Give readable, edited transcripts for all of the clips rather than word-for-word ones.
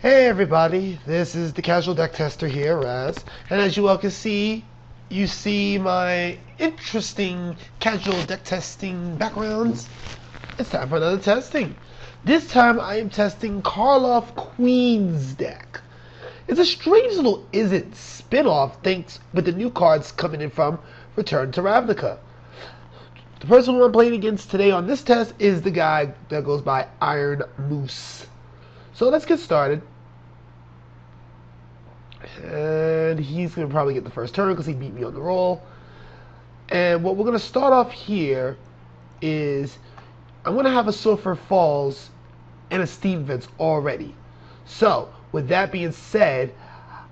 Hey everybody, this is the Casual Deck Tester here, Raz, and as you all can see, you see my interesting casual deck testing backgrounds. It's time for another testing. This time I am testing KarlovQueen's deck. It's a strange little Is-It spin-off thanks with the new cards coming in from Return to Ravnica. The person who I'm playing against today on this test is the guy that goes by Iron Moose. So let's get started. And he's going to probably get the first turn because he beat me on the roll. And what we're going to start off here is I'm going to have a Sulphur Falls and a Steam Vents already. So with that being said,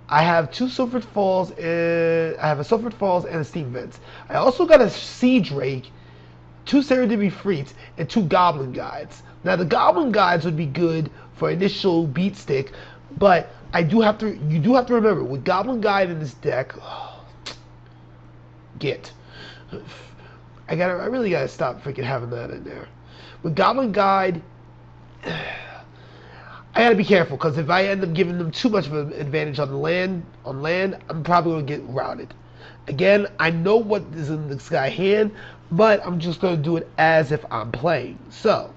I have two Sulphur Falls and I have a Sulphur Falls and a Steam Vents. I also got a Sea Drake, two Serendipity Freets, and two Goblin Guides. Now the Goblin Guides would be good for initial beat stick, but you do have to remember with Goblin Guide in this deck, I really gotta stop freaking having that in there. With Goblin Guide, I gotta be careful because if I end up giving them too much of an advantage on land, I'm probably gonna get routed. Again, I know what is in this guy's hand, but I'm just gonna do it as if I'm playing. So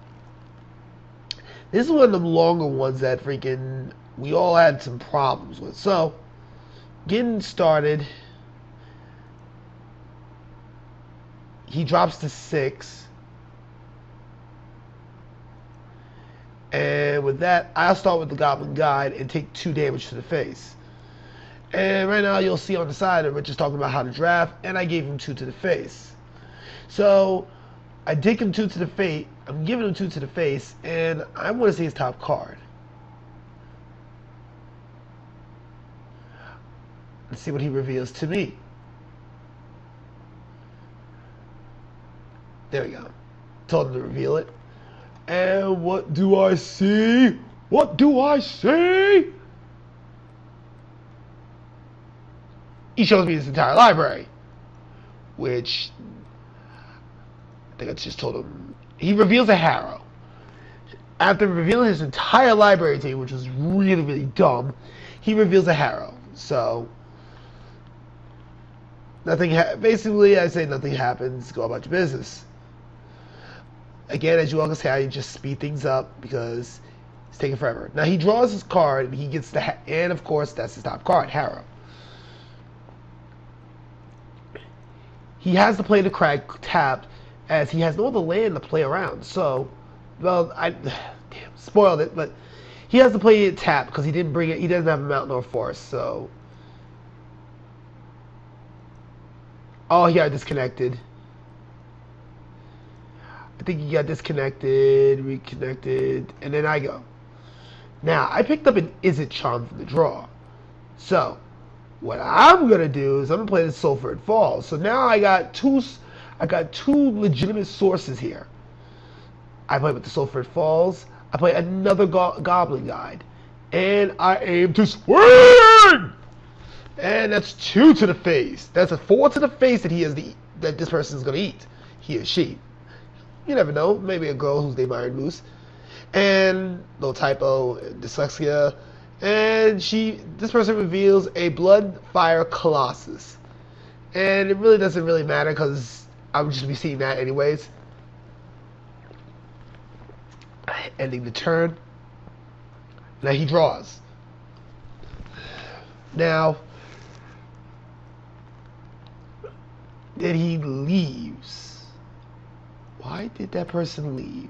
this is one of them longer ones that freaking we all had some problems with. So, getting started, he drops to 6. And with that, I'll start with the Goblin Guide and take 2 damage to the face. And right now, you'll see on the side that Rich is talking about how to draft, and I gave him 2 to the face. So, I take him 2 to the face. I'm giving him 2 to the face, and I want to see his top card. Let's see what he reveals to me. There we go. Told him to reveal it. And what do I see? What do I see? He shows me his entire library. Which, I think I just told him. He reveals a Harrow. After revealing his entire library to me, which was really, really dumb, he reveals a Harrow. So basically, I say nothing happens. Go about your business. Again, as you all can see, I just speed things up because it's taking forever. Now he draws his card, and he gets and of course that's his top card, Harrow. He has to play the Crag tapped, as he has no other land to play around. So, well, spoiled it, but he has to play it tapped because he didn't bring it. He doesn't have a mountain or a forest, so. Oh, he got disconnected. I think he got disconnected, reconnected, and then I go. Now, I picked up an Is-It Charm from the draw. So, what I'm going to do is I'm going to play the Sulphur Falls. So now I got two legitimate sources here. I play with the Sulphur Falls. I play another Goblin Guide. And I aim to swing! And that's 2 to the face. That's a 4 to the face that this person is going to eat. He or she. You never know. Maybe a girl who's named Iron Moose. And, little typo, dyslexia. And this person reveals a Blood Fire Colossus. And it really doesn't really matter because I would just be seeing that anyways. Ending the turn. Now he draws. Now, then he leaves. Why did that person leave?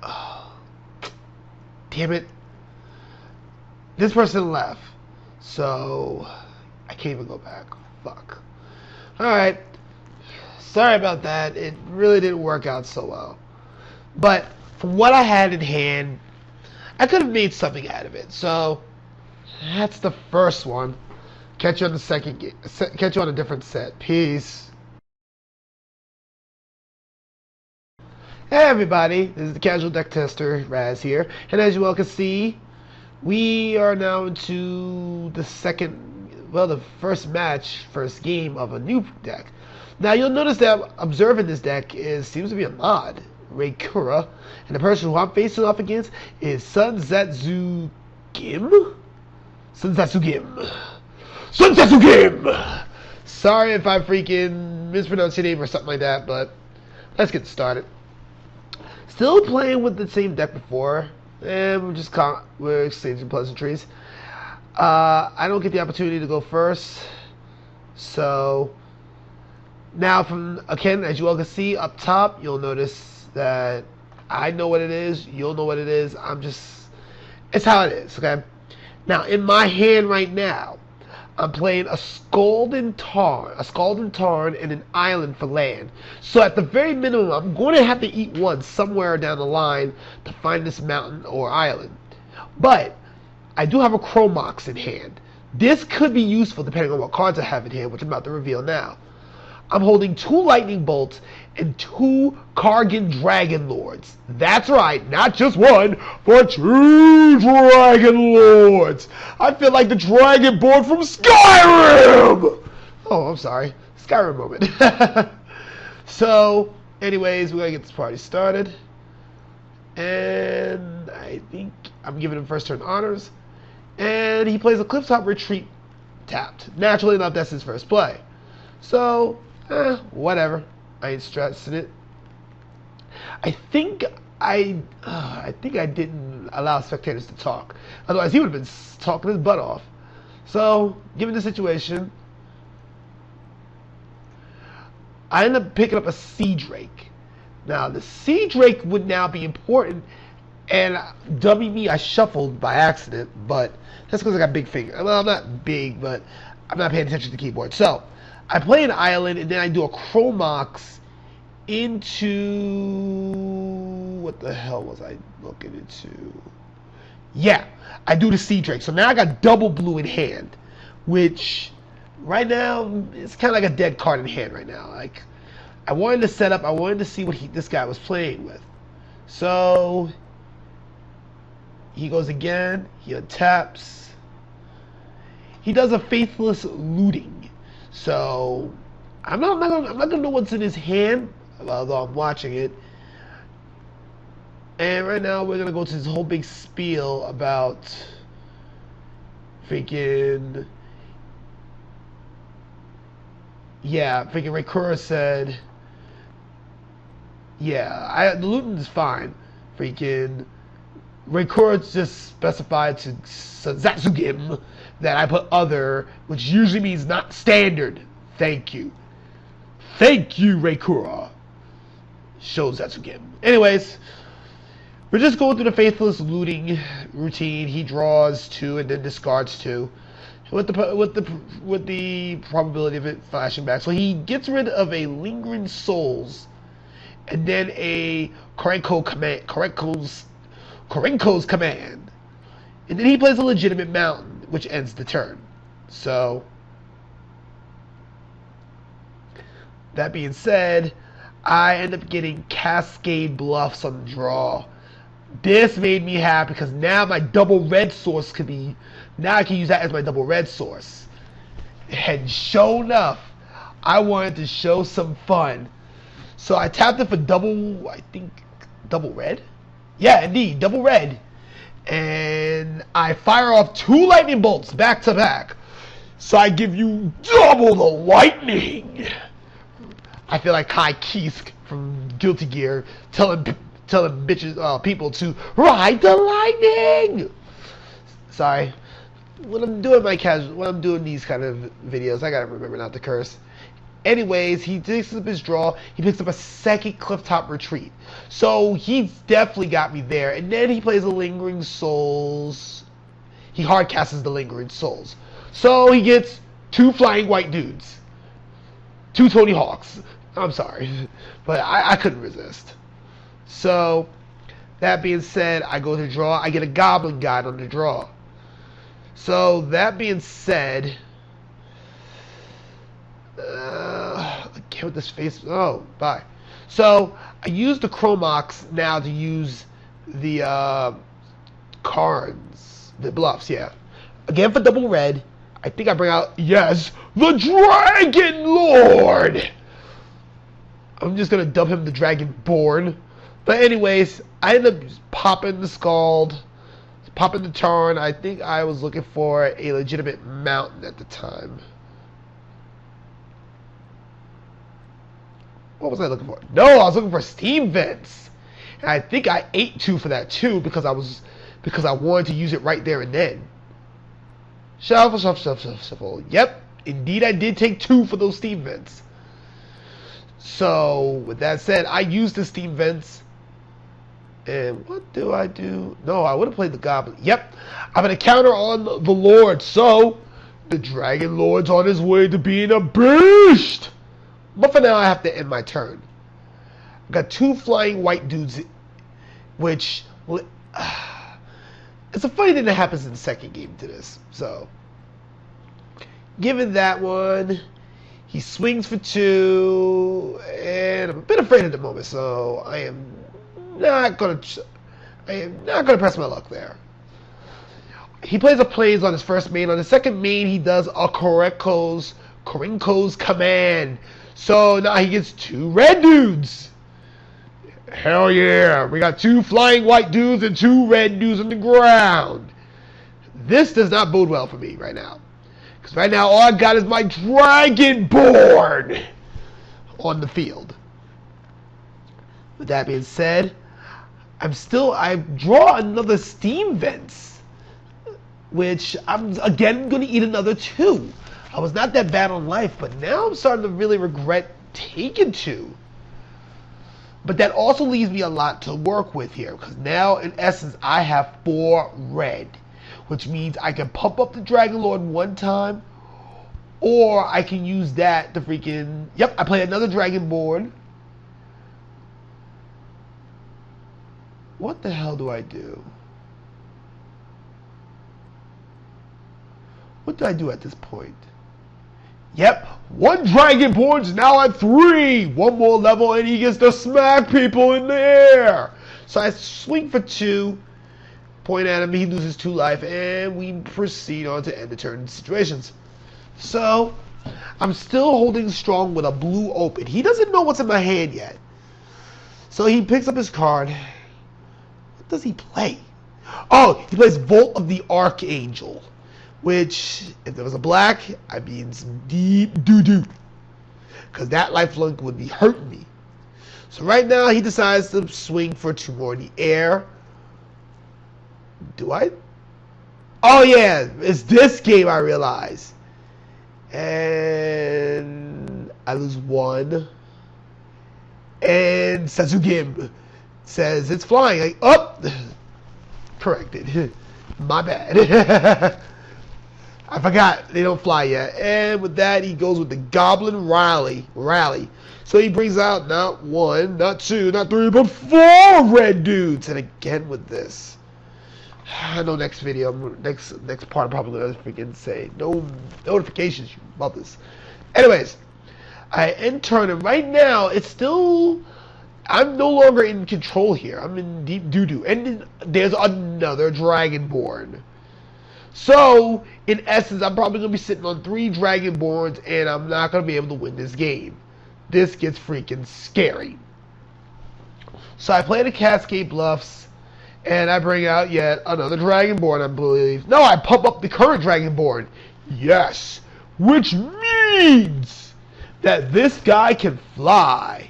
Oh, damn it. This person left. So, I can't even go back. Fuck. Alright. Sorry about that. It really didn't work out so well. But, from what I had in hand, I could have made something out of it. So, that's the first one. Catch you on the second game. Catch you on a different set. Peace. Hey everybody, this is the Casual Deck Tester, Raz here. And as you all can see, we are now into the first game of a new deck. Now you'll notice that observing this deck seems to be a mod. Reikura, and the person who I'm facing off against is Sunsatsugim. Sunsatsugim! Sorry if I freaking mispronounced your name or something like that, but let's get started. Still playing with the same deck before, and we're exchanging pleasantries. I don't get the opportunity to go first, so now again, as you all can see up top, you'll notice that I know what it is, you'll know what it is. It's how it is, okay? Now, in my hand right now, I'm playing a Scalding Tarn and an island for land. So at the very minimum, I'm going to have to eat one somewhere down the line to find this mountain or island. But I do have a Chromox in hand. This could be useful depending on what cards I have in hand, which I'm about to reveal now. I'm holding 2 Lightning Bolts and 2 Kargan Dragon Lords. That's right, not just one, but 2 Dragon Lords. I feel like the Dragon Board from Skyrim! Oh, I'm sorry. Skyrim moment. So, anyways, we're going to get this party started. And I think I'm giving him first turn honors. And he plays a Clifftop Retreat tapped. Naturally enough, that's his first play. So, whatever. I ain't stressing it. I think I didn't allow spectators to talk. Otherwise, he would have been talking his butt off. So, given the situation, I ended up picking up a Sea Drake. Now, the Sea Drake would now be important, and dummy me, I shuffled by accident, but that's because I got big fingers. Well, I'm not big, but I'm not paying attention to the keyboard. So, I play an island, and then I do a Chromox into... What the hell was I looking into? Yeah, I do the Sea Drake. So now I got double blue in hand, which right now it's kind of like a dead card in hand right now. Like, I wanted to set up, I wanted to see what this guy was playing with. So he goes again, he untaps. He does a Faithless Looting. So I'm not gonna know what's in his hand, although I'm watching it. And right now we're gonna go to this whole big spiel about freaking Reikura said, the looting is fine. Freaking Reikura just specified to Zatsugim that I put other, which usually means not standard. Thank you. Thank you, Reikura. Shows Zatsugim. Anyways, we're just going through the Faithless Looting routine. He draws 2 and then discards 2. With the probability of it flashing back. So he gets rid of a Lingering Souls and then a Karenko's Command. And then he plays a legitimate mountain, which ends the turn. So, that being said, I end up getting Cascade Bluffs on the draw. This made me happy because now my double red source could be... Now I can use that as my double red source. And sure enough, I wanted to show some fun. So I tapped it for double red? Yeah, indeed, double red. And I fire off 2 lightning bolts back to back. So I give you double the lightning. I feel like Kai Kisk from Guilty Gear telling people to ride the lightning. Sorry. When I'm doing these kind of videos, I gotta remember not to curse. Anyways, he takes up his draw. He picks up a second Clifftop Retreat. So he's definitely got me there. And then he plays a Lingering Souls. He hardcasts the Lingering Souls. So he gets 2 flying white dudes. 2 Tony Hawks. I'm sorry. But I couldn't resist. So, that being said, I go to draw. I get a Goblin Guide on the draw. So, that being said... I can't with this face. Oh, bye. So, I use the Chromox now to use the cards. The bluffs, yeah. Again for double red. I think I bring out, yes, the Dragon Lord! I'm just going to dub him the Dragonborn. But anyways, I ended up popping the Scald, popping the Tarn. I think I was looking for a legitimate mountain at the time. What was I looking for? No, I was looking for steam vents. And I think I ate 2 for that too because I wanted to use it right there and then. Shuffle, shuffle, shuffle, shuffle. Yep, indeed I did take 2 for those steam vents. So with that said, I used the steam vents. And what do I do? No, I would have played the Goblin. Yep, I'm going to counter on the Lord. So the Dragon Lord's on his way to being a beast. But for now, I have to end my turn. I've got 2 flying white dudes, which it's a funny thing that happens in the second game to this. So, given that one, he swings for 2, and I'm a bit afraid at the moment. So I am not gonna press my luck there. He plays a plays on his first main. On his second main, he does a Korenko's command. So now he gets 2 red dudes. Hell yeah. We got 2 flying white dudes and 2 red dudes on the ground. This does not bode well for me right now. Because right now all I got is my Dragonborn on the field. With that being said, I draw another Steam Vents, which I'm again going to eat another 2. I was not that bad on life, but now I'm starting to really regret taking 2. But that also leaves me a lot to work with here, because now, in essence, I have 4 red, which means I can pump up the Dragon Lord 1 time, or I can use that to freaking... Yep, I play another Dragonborn. What the hell do I do? What do I do at this point? Yep, 1 Dragonborn's now at 3. 1 more level and he gets to smack people in the air. So I swing for 2, point at him, he loses 2 life, and we proceed on to end the turn situations. So, I'm still holding strong with a blue open. He doesn't know what's in my hand yet. So he picks up his card. What does he play? Oh, he plays Vault of the Archangel. Which, if there was a black, I'd be in some deep doo-doo. Because that lifelink would be hurting me. So right now, he decides to swing for 2 more in the air. Do I? Oh yeah, it's this game I realize. And I lose 1. And Setsugim says it's flying. Like, oh! Corrected. My bad. I forgot they don't fly yet. And with that, he goes with the Goblin Rally. So he brings out not 1, not 2, not 3, but 4 red dudes. And again with this, I know next video, next part, I'm probably gonna freaking say no notifications, you mothers. Anyways, I end turn, and right now it's still, I'm no longer in control here. I'm in deep doo-doo, and then there's another Dragonborn. So, in essence, I'm probably going to be sitting on 3 Dragonborns, and I'm not going to be able to win this game. This gets freaking scary. So I play the Cascade Bluffs, and I bring out yet another Dragonborn, I believe. No, I pump up the current Dragonborn. Yes, which means that this guy can fly.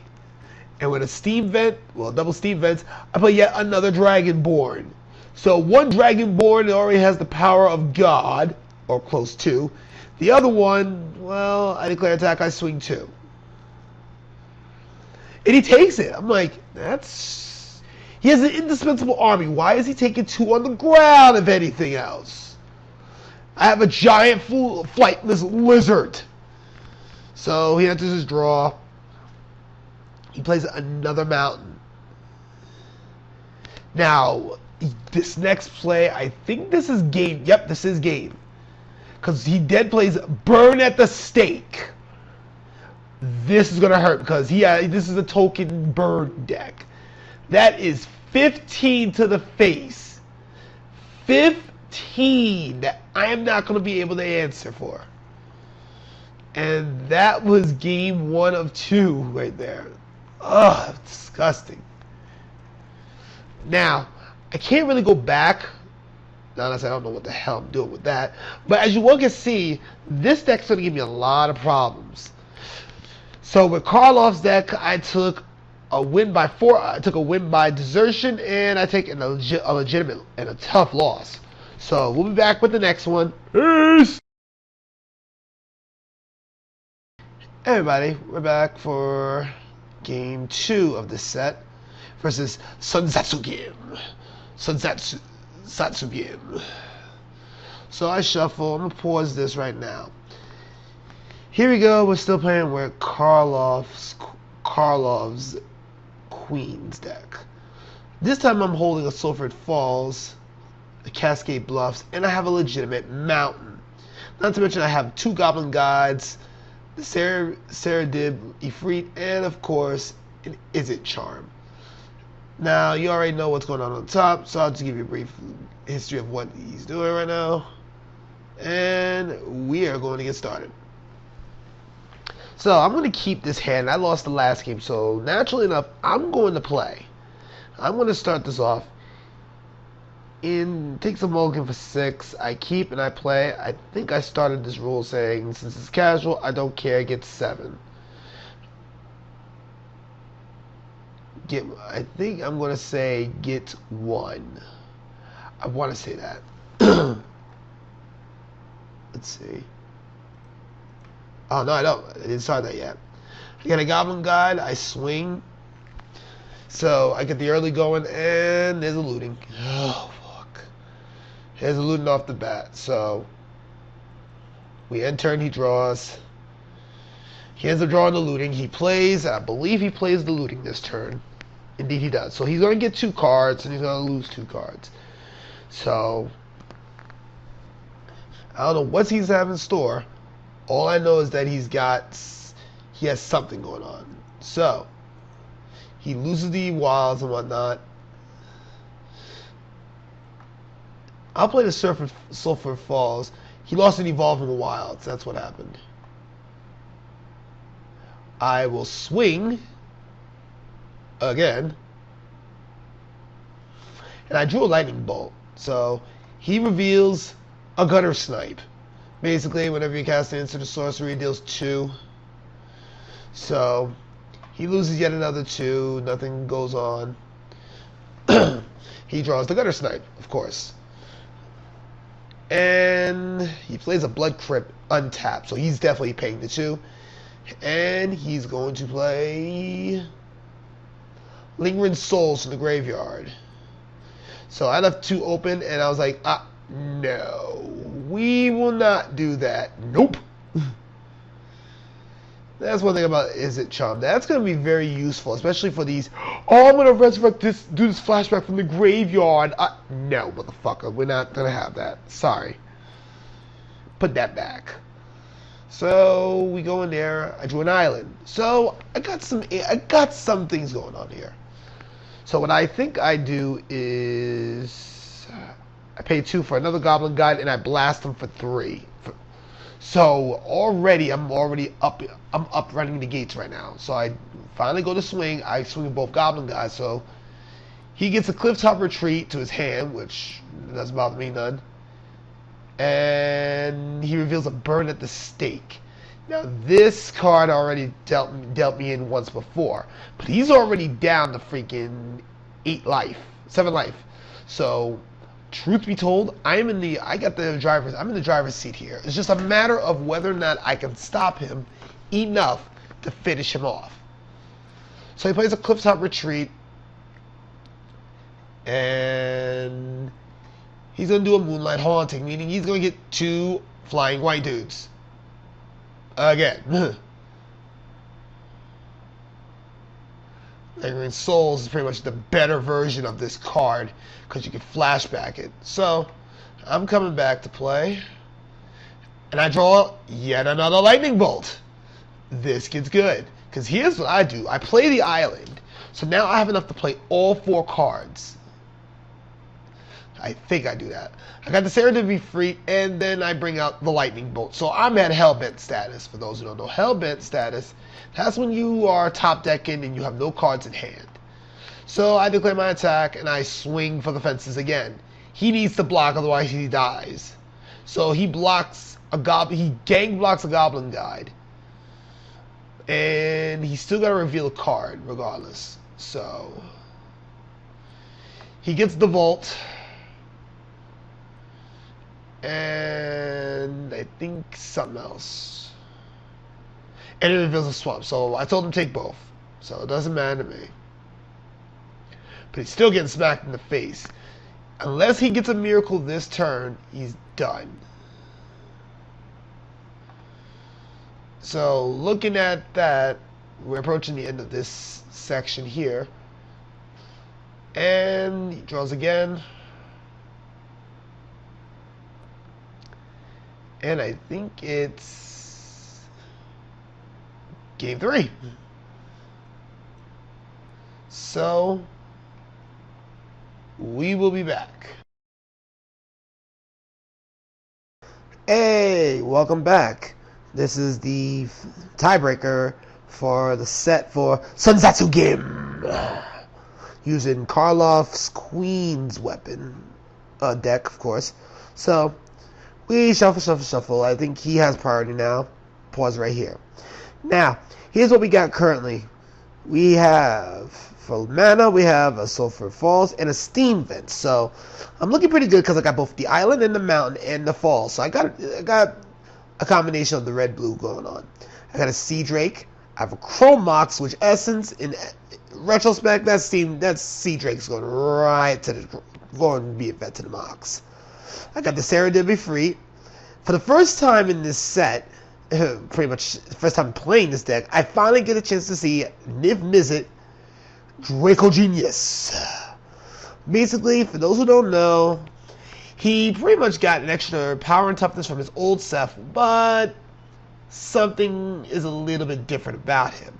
And with a Steam Vent, well, double Steam Vents, I play yet another Dragonborn. So 1 Dragonborn already has the power of God, or close to. The other one, well, I declare attack, I swing 2. And he takes it. I'm like, that's... He has an indispensable army. Why is he taking 2 on the ground, if anything else? I have a giant flightless lizard. So he enters his draw. He plays another mountain. Now... This next play, I think this is game. Yep, this is game. Because he dead plays Burn at the Stake. This is going to hurt because this is a token burn deck. That is 15 to the face. 15 that I am not going to be able to answer for. And that was game 1 of 2 right there. Ugh, disgusting. Now, I can't really go back. Honestly, I don't know what the hell I'm doing with that. But as you all can see, this deck's going to give me a lot of problems. So with Karlov's deck, I took a win by 4. I took a win by desertion, and I take a legitimate and a tough loss. So we'll be back with the next one. Peace! Hey everybody, we're back for game 2 of this set versus Satsugame. Satsugame. So I shuffle. I'm gonna pause this right now. Here we go. We're still playing with Karlov's Queen's deck. This time I'm holding a Sulphur Falls, a Cascade Bluffs, and I have a legitimate mountain. Not to mention I have 2 Goblin Guides, the Saradib Ifrit, and of course an Izzet Charm. Now you already know what's going on top, so I'll just give you a brief history of what he's doing right now, and we are going to get started. So I'm going to keep this hand. I lost the last game, so naturally enough I'm going to play. I'm going to start this off. Takes a mulligan for 6. I keep and I play. I think I started this rule saying, since it's casual, I don't care, get 7. I think I'm going to say get 1. I want to say that. Let's see. Oh, no, I don't. I didn't start that yet. I got a Goblin Guide. I swing. So I get the early going, and there's a looting. Oh, fuck. There's a looting off the bat. So we end turn, he draws. He ends up drawing the looting. He plays, I believe he plays the looting this turn. Indeed he does. So he's going to get 2 cards, and he's going to lose 2 cards. So I don't know what he's having in store. All I know is that he has something going on. So he loses the wilds and whatnot. I'll play the Sulphur Falls. He lost an evolving wilds. That's what happened. I will swing again. And I drew a lightning bolt. So he reveals a gutter snipe. Basically, whenever you cast an instant or sorcery, it deals 2. So he loses yet another 2. Nothing goes on. He draws the gutter snipe, of course. And he plays a blood crypt untapped. So he's definitely paying the 2. And he's going to play Lingering Souls in the graveyard. So I left 2 open, and I was like, no, we will not do that. Nope. That's one thing about Izzet Charm. That's going to be very useful, especially for these, oh, I'm going to resurrect this, do this flashback from the graveyard. No, motherfucker, we're not going to have that. Sorry. Put that back. So we go in there. I drew an island. So I got some things going on here. So what I think I do is I pay 2 for another Goblin Guide, and I blast him for 3. So I'm up running the gates right now. So I finally go to swing. I swing both Goblin Guides. So he gets a Clifftop Retreat to his hand, which doesn't bother me none. And he reveals a Burn at the Stake. Now this card already dealt me in once before, but he's already down to freaking 7 life. So truth be told, I'm in the driver's seat here. It's just a matter of whether or not I can stop him enough to finish him off. So he plays a Clifftop Retreat, and he's going to do a Moonlight Haunting, meaning he's going to get 2 flying white dudes. Again. Lingering Souls is pretty much the better version of this card, because you can flashback it. So, I'm coming back to play, and I draw yet another Lightning Bolt. This gets good, because here's what I do. I play the island, so now I have enough to play all 4 cards. I think I do that. I got the Serendipity, and then I bring out the Lightning Bolt. So I'm at Hellbent status. For those who don't know, Hellbent status, that's when you are top decking and you have no cards in hand. So I declare my attack and I swing for the fences again. He needs to block, otherwise he dies. So he blocks a goblin. He gang blocks a goblin guide, and he's still got to reveal a card regardless. So he gets the vault, and I think something else, and it reveals a swamp. So I told him to take both, so it doesn't matter to me. But he's still getting smacked in the face. Unless he gets a miracle this turn, he's done. So looking at that, we're approaching the end of this section here. And he draws again. And I think it's game 3. So we will be back. Hey, welcome back. This is the tiebreaker for the set for Sunsatsu Game, using KarlovQueen's weapon deck, of course. So we shuffle. I think he has priority now. Pause right here. Now, here's what we got currently. We have, for mana, we have a Sulphur Falls and a Steam Vent. So I'm looking pretty good because I got both the island and the mountain and the falls. So I got a combination of the red-blue going on. I got a Sea Drake. I have a Chrome Mox, which Essence, in retrospect, that Sea Drake's going right to the, going to be a vet to the Mox. I got the Serendipity Free. For the first time in this set, pretty much the first time playing this deck, I finally get a chance to see Niv Mizzet Draco Genius. Basically, for those who don't know, he pretty much got an extra power and toughness from his old self, but something is a little bit different about him.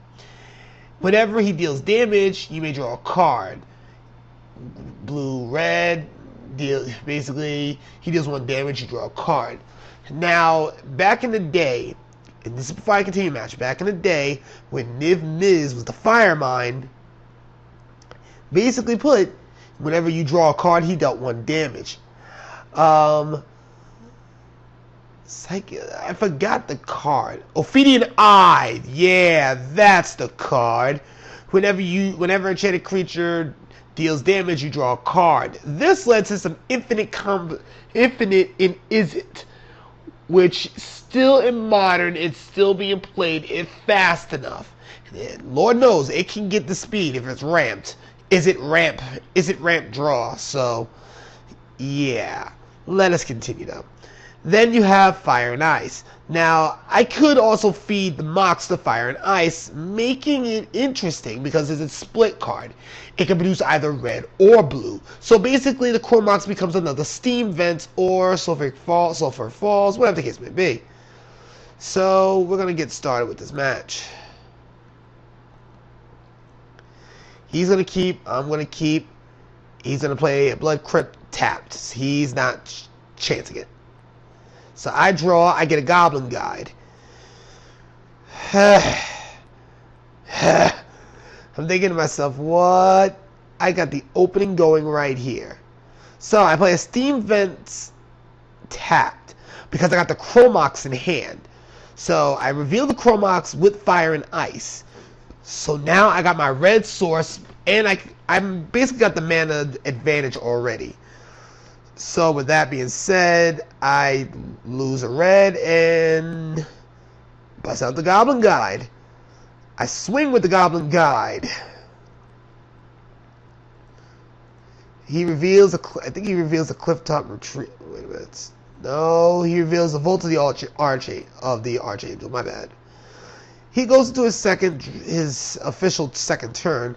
Whenever he deals damage, you may draw a card. Blue, red, basically, he deals 1 damage, you draw a card. Now, back in the day, and this is before I continue the match, back in the day, when Niv Miz was the Fire Mind, basically put, whenever you draw a card, he dealt 1 damage. I forgot the card. Ophidian Eye. Yeah, that's the card. Whenever a enchanted creature deals damage, you draw a card. This led to some infinite in Izzet, which still in modern, it's still being played if fast enough. And Lord knows it can get the speed if it's ramped. Is it ramp draw? So yeah. Let us continue though. Then you have Fire and Ice. Now, I could also feed the Mox to Fire and Ice, making it interesting because it's a split card. It can produce either red or blue. So basically, the Chrome Mox becomes another Steam Vent or Sulphur Falls, whatever the case may be. So, we're going to get started with this match. He's going to keep, I'm going to keep. He's going to play a Blood Crypt tapped. He's not chancing it. So I draw, I get a Goblin Guide. I'm thinking to myself, what? I got the opening going right here. So I play a Steam Vents tapped because I got the Chrome Mox in hand. So I reveal the Chrome Mox with Fire and Ice. So now I got my red source, and I'm basically got the mana advantage already. So with that being said, I lose a red and bust out the Goblin Guide. I swing with the Goblin Guide. He reveals I think he reveals a Clifftop Retreat. Wait a minute. No, he reveals the Vault of the Archangel. My bad. He goes into his official second turn.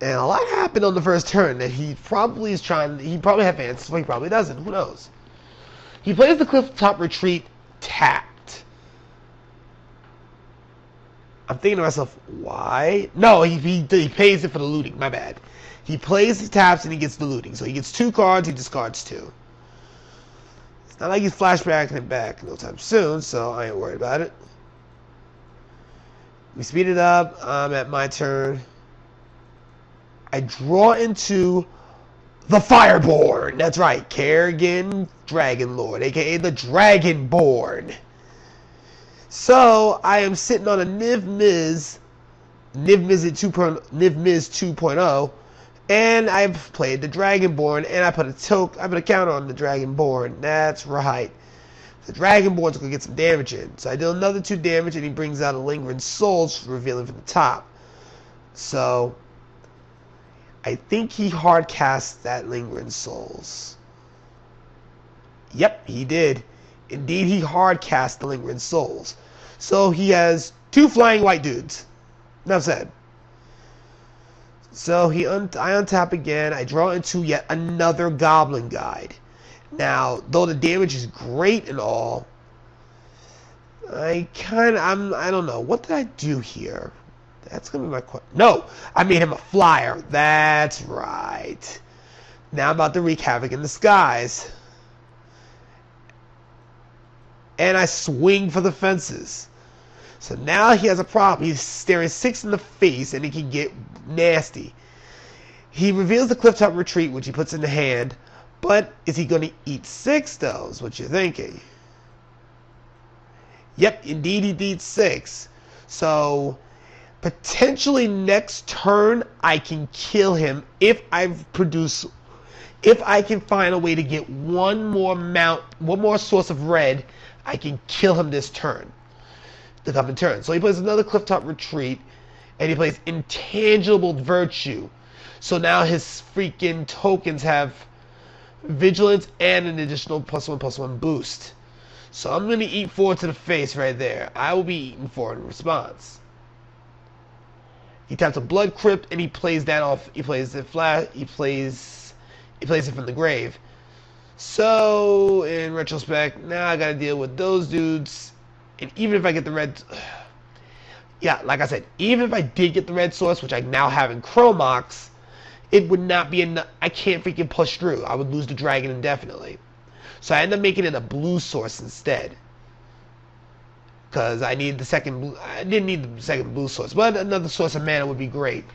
And a lot happened on the first turn that he probably is trying. He probably has answers, but he probably doesn't. Who knows? He plays the Clifftop Retreat tapped. I'm thinking to myself, why? No, he pays it for the looting. My bad. He plays, he taps, and he gets the looting. So he gets 2 cards, he discards 2. It's not like he's flashbacking it back no time soon, so I ain't worried about it. We speed it up. I'm at my turn. I draw into the Fireborn. That's right, Kerrigan Dragonlord, aka the Dragonborn. So I am sitting on a Niv-Miz 2.0, and I've played the Dragonborn, and I put a counter on the Dragonborn. That's right. The Dragonborn's gonna get some damage in. So I do another 2 damage, and he brings out a Lingering Souls, revealing from the top. So I think he hard cast that Lingering Souls. Yep, he did. Indeed, he hard cast the Lingering Souls. So he has 2 flying white dudes. Enough said. So I untap again. I draw into yet another Goblin Guide. Now, though the damage is great and all, I don't know. What did I do here? That's gonna be my question. No, I made him a flyer. That's right. Now I'm about to wreak havoc in the skies. And I swing for the fences. So now he has a problem. He's staring 6 in the face, and he can get nasty. He reveals the Clifftop Retreat, which he puts in the hand. But is he going to eat 6, though, is what you're thinking. Yep, indeed he eats 6. So potentially next turn I can kill him if I can find a way to get one more source of red. I can kill him this turn. The coming turn. So he plays another Clifftop Retreat, and he plays Intangible Virtue. So now his freaking tokens have Vigilance and an additional +1/+1 boost. So I'm going to eat 4 to the face right there. I will be eating 4 in response. He taps a Blood Crypt, and he plays that off. He plays it flat. He plays it from the grave. So in retrospect, now I got to deal with those dudes. And even if I get the red, yeah, like I said, even if I did get the red source, which I now have in Chromox, it would not be enough. I can't freaking push through. I would lose the dragon indefinitely. So I end up making it a blue source instead. Because I need the second blue. I didn't need the second blue source, but another source of mana would be great.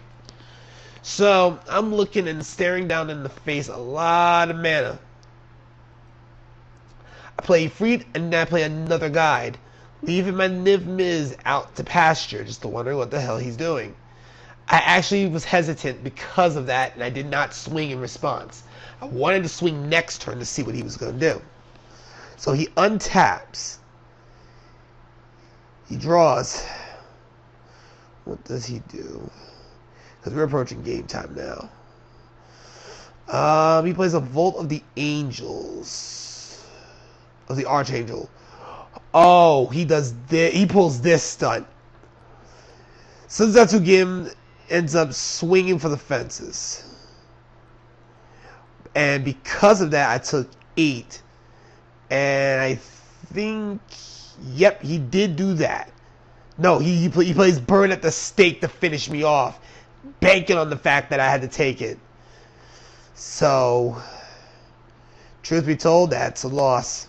So I'm looking and staring down in the face a lot of mana. I play Freed, and then I play another guide, leaving my Niv-Miz out to pasture, just wondering what the hell he's doing. I actually was hesitant because of that, and I did not swing in response. I wanted to swing next turn to see what he was going to do. So he untaps. He draws. What does he do? Because we're approaching game time now. He plays a Vault of the Angels. Of the Archangel. Oh, he does this. He pulls this stunt. Sunzatsu Gim ends up swinging for the fences. And because of that, I took 8. And I think, yep, he did do that. No, he plays Burn at the Stake to finish me off, banking on the fact that I had to take it. So, truth be told, that's a loss.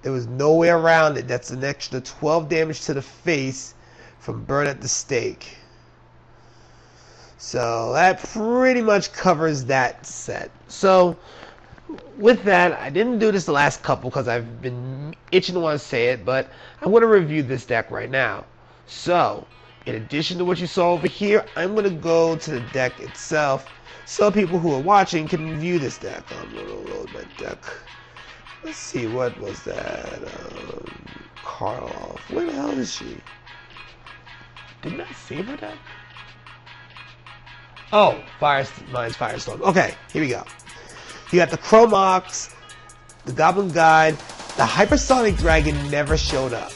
There was no way around it. That's an extra 12 damage to the face from Burn at the Stake. So that pretty much covers that set. So with that, I didn't do this the last couple because I've been itching to want to say it, but I'm going to review this deck right now. So in addition to what you saw over here, I'm going to go to the deck itself so people who are watching can view this deck. I'm going to load my deck. Let's see, what was that? Karlov. Where the hell is she? Didn't I save her deck? Oh, mine's Firestorm. Okay, here we go. You got the Chromox, the Goblin Guide, the Hypersonic Dragon never showed up.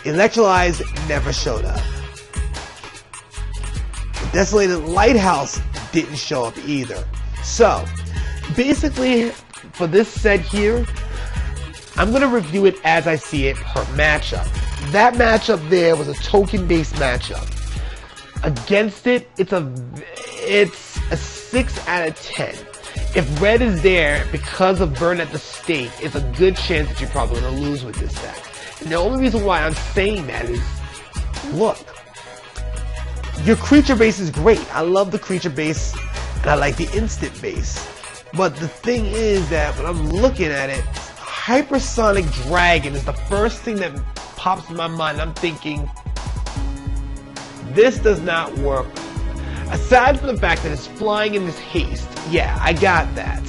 Electrolyze never showed up. The Desolated Lighthouse didn't show up either. So, basically, for this set here, I'm going to review it as I see it per matchup. That matchup there was a token-based matchup. Against it, it's a 6 out of 10. If red is there because of Burn at the Stake, it's a good chance that you're probably going to lose with this deck. And the only reason why I'm saying that is, look, Your creature base is great. I love the creature base, and I like the instant base. But the thing is that when I'm looking at it, Hypersonic Dragon is the first thing that pops in my mind. I'm thinking, this does not work. Aside from the fact that it's flying in this haste, yeah, I got that.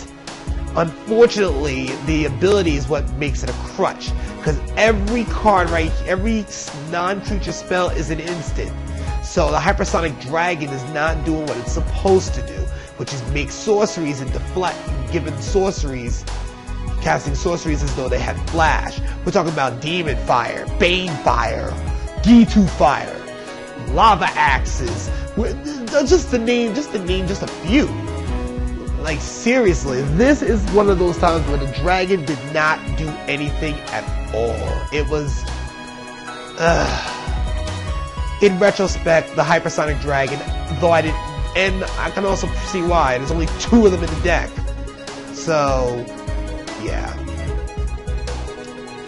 Unfortunately, the ability is what makes it a crutch, because every card, right, every non-creature spell is an instant. So the Hypersonic Dragon is not doing what it's supposed to do, which is make sorceries and deflect, giving sorceries, casting sorceries as though they had flash. We're talking about Demon Fire, Bane Fire, Gitu Fire, Lava Axes, just to name just a few. Like, seriously, this is one of those times where the dragon did not do anything at all. It was, in retrospect, the Hypersonic Dragon, though I didn't, and I can also see why, there's only 2 of them in the deck. So, yeah.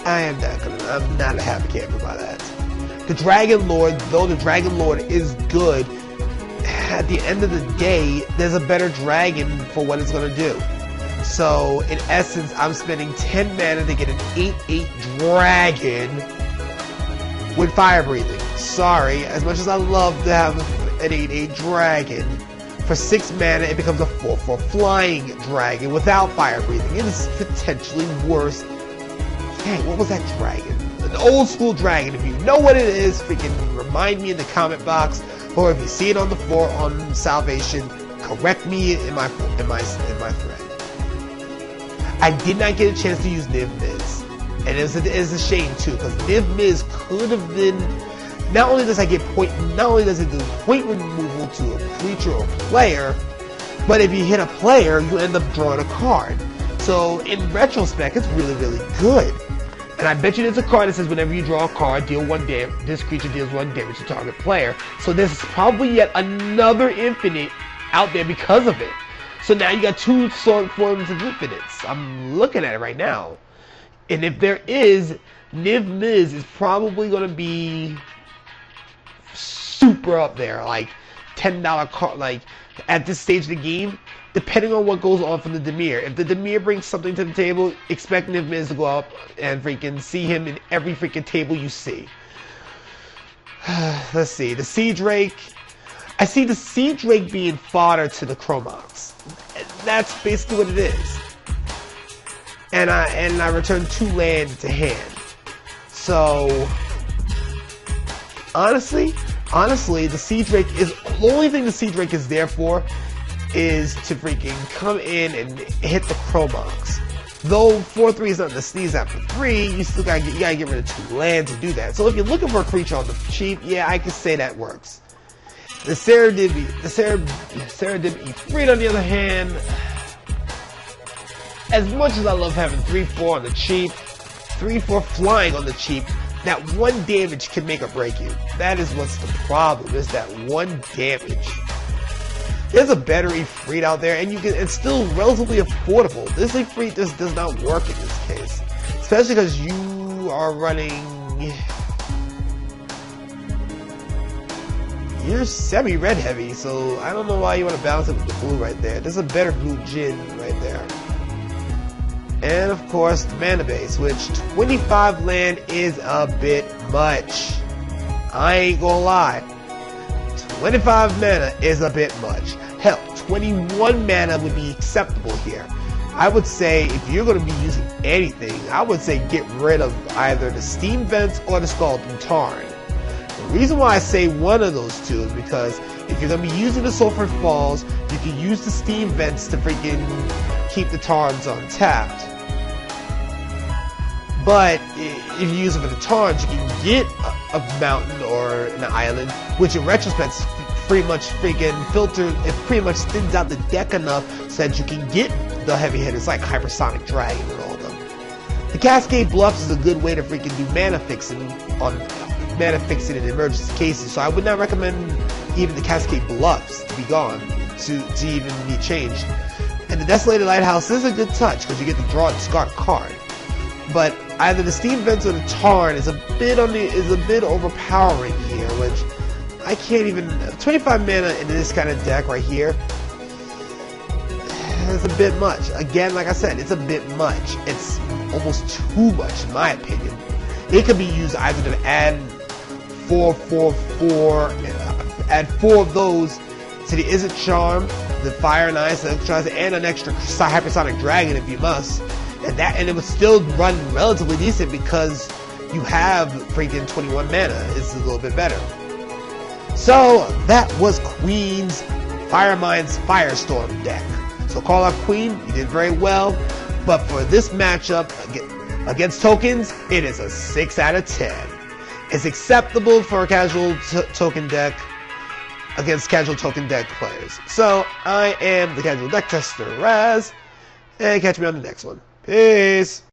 I'm not a happy camper by that. The Dragon Lord, though the Dragon Lord is good, at the end of the day, there's a better dragon for what it's going to do. So, in essence, I'm spending 10 mana to get an 8/8 dragon with fire breathing. Sorry, as much as I love to have an 8/8 dragon, for 6 mana it becomes a 4/4 flying dragon without fire breathing. It is potentially worse. Hey, what was that dragon? An old school dragon. If you know what it is, freaking remind me in the comment box. Or if you see it on the floor on Salvation, correct me in my thread. I did not get a chance to use Niv Miz, and it's a shame too, because Niv Miz could have been. Not only does it do point removal to a creature or player, but if you hit a player, you end up drawing a card. So in retrospect, it's really, really good. And I bet you there's a card that says whenever you draw a card, deal 1 damage. This creature deals 1 damage to target player. So there's probably yet another infinite out there because of it. So now you got 2 forms of infinites. I'm looking at it right now. And if there is, Niv Miz is probably going to be super up there. Like $10 card, like at this stage of the game. Depending on what goes on from the Dimir. If the Dimir brings something to the table, expect Niv Miz to go up and freaking see him in every freaking table you see. Let's see. The Sea Drake. I see the Sea Drake being fodder to the Chromox. That's basically what it is. And I return 2 land to hand. So honestly, the Sea Drake is the only thing the Sea Drake is there for. Is to freaking come in and hit the Chromox. Though 4/3 is nothing to sneeze at for 3, you gotta get rid of 2 land to do that. So if you're looking for a creature on the cheap, yeah, I can say that works. The Saradim Ifrit, on the other hand, as much as I love having 3/4 on the cheap, 3/4 flying on the cheap, that 1 damage can make or break you. That is what's the problem, is that 1 damage. There's a better Ifrit out there, and it's still relatively affordable. This Ifrit does not work in this case. Especially because you are running... You're semi-red heavy, so I don't know why you want to balance it with the blue right there. There's a better blue Jin right there. And of course, the mana base, which 25 land is a bit much. I ain't gonna lie. 25 mana is a bit much. Hell, 21 mana would be acceptable here. I would say if you're going to be using anything, I would say get rid of either the Steam Vents or the Scalding Tarn. The reason why I say one of those 2 is because if you're going to be using the Sulphur Falls, you can use the Steam Vents to freaking keep the Tarns untapped. But if you use it for the Tarns, you can get a mountain or an island, which in retrospect pretty much freaking filtered, it pretty much thins out the deck enough so that you can get the heavy hitters like Hypersonic Dragon and all of them. The Cascade Bluffs is a good way to freaking do mana fixing in emergency cases, so I would not recommend even the Cascade Bluffs to be gone, to even be changed. And the Desolated Lighthouse is a good touch because you get to draw and discard a card. But either the Steam Vents or the Tarn is a bit overpowering here, which I can't even... 25 mana in this kind of deck right here, it's a bit much. Again, like I said, it's a bit much. It's almost too much, in my opinion. It could be used either to add 4/4/4, add 4 of those to the Izzet Charm, the Fire and Ice, and an extra Hypersonic Dragon if you must. And it would still run relatively decent because you have freaking 21 mana. It's a little bit better. So that was Queen's Firemind's Firestorm deck. So KarlovQueen, you did very well, but for this matchup against tokens, it is a 6 out of 10. It's acceptable for a casual token deck against casual token deck players. So I am the Casual Deck Tester, Raz, and catch me on the next one. Peace!